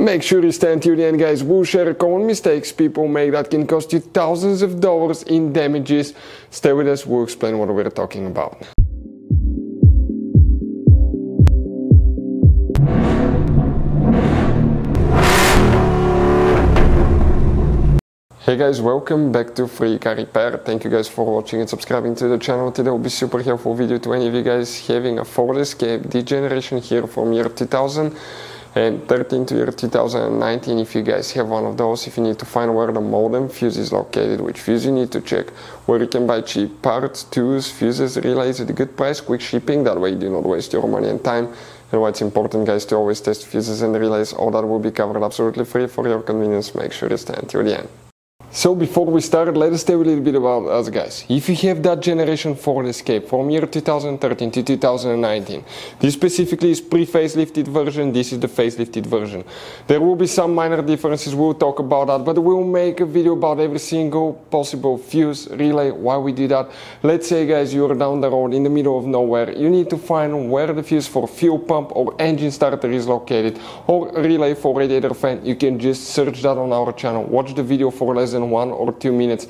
Make sure you stand till the end, guys. We'll share common mistakes people make that can cost you thousands of dollars in damages. Stay with us, we'll explain what we're talking about. Hey guys, welcome back to Free Car Repair. Thank you guys for watching and subscribing to the channel. Today will be super helpful video to any of you guys having a Ford Escape this generation here from year 2013 to year 2019. If you guys have one of those, if you need to find where the modem fuse is located, which fuse you need to check, where you can buy cheap parts, tools, fuses, relays at a good price, quick shipping, that way you do not waste your money and time. And why it's important, guys, to always test fuses and relays, all that will be covered absolutely free for your convenience. Make sure you stay until the end. So before we start, let us tell you a little bit about us, guys. If you have that generation Ford Escape from year 2013 to 2019, this specifically is pre-facelifted version, this is the facelifted version. There will be some minor differences, we'll talk about that, but we'll make a video about every single possible fuse, relay, why we do that. Let's say, guys, you're down the road in the middle of nowhere, you need to find where the fuse for fuel pump or engine starter is located, or relay for radiator fan. You can just search that on our channel, watch the video for less than 1 or 2 minutes,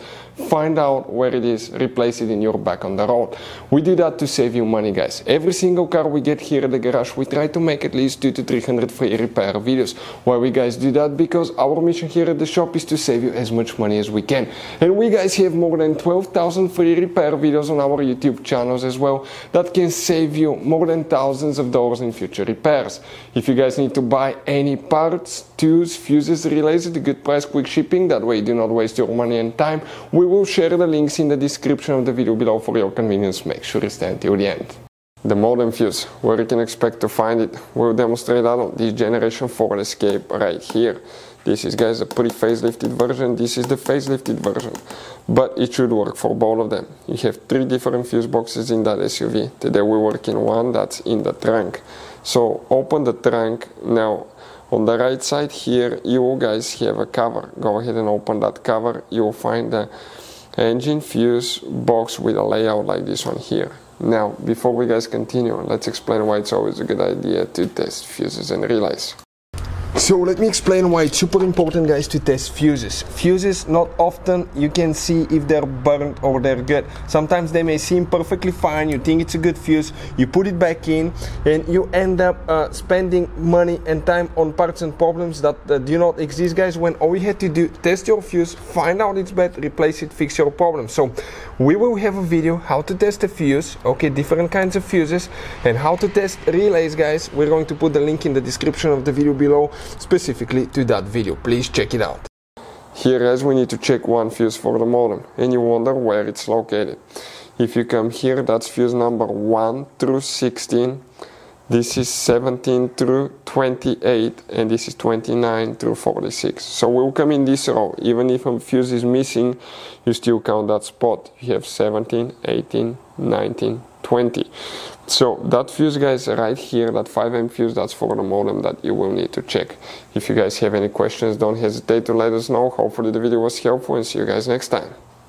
find out where it is, replace it in your back on the road. We do that to save you money, guys. Every single car we get here at the garage, we try to make at least 200 to 300 free repair videos. Why we guys do that? Because our mission here at the shop is to save you as much money as we can. And we guys have more than 12,000 free repair videos on our YouTube channels as well that can save you more than thousands of dollars in future repairs. If you guys need to buy any parts, tools, fuses, relays at a good price, quick shipping, that way you do not waste your money and time, we will share the links in the description of the video below for your convenience. Make sure you stay until the end. The modem fuse, where you can expect to find it, we'll demonstrate that on this generation Ford Escape right here. This is, guys, the pre-facelifted version, this is the facelifted version, but it should work for both of them. You have 3 different fuse boxes in that SUV. Today we work in one that's in the trunk. So open the trunk now. On the right side here, you will, guys, have a cover. Go ahead and open that cover. You will find the engine fuse box with a layout like this one here. Now, before we guys continue, let's explain why it's always a good idea to test fuses and relays. So let me explain why it's super important, guys, to test fuses. Fuses, not often you can see if they're burnt or they're good. Sometimes they may seem perfectly fine, you think it's a good fuse, you put it back in and you end up spending money and time on parts and problems that do not exist, guys, when all you had to do, test your fuse, find out it's bad, replace it, fix your problem. So we will have a video how to test a fuse, okay, different kinds of fuses, and how to test relays, guys. We're going to put the link in the description of the video below, specifically to that video. Please check it out. Here, guys, we need to check one fuse for the modem, and you wonder where it's located. If you come here, that's fuse number 1 through 16, this is 17 through 28, and this is 29 through 46. So we'll come in this row. Even if a fuse is missing, you still count that spot. You have 17, 18, 19, 20. So that fuse, guys, right here, that 5M fuse, that's for the modem that you will need to check. If you guys have any questions, don't hesitate to let us know. Hopefully the video was helpful, and see you guys next time.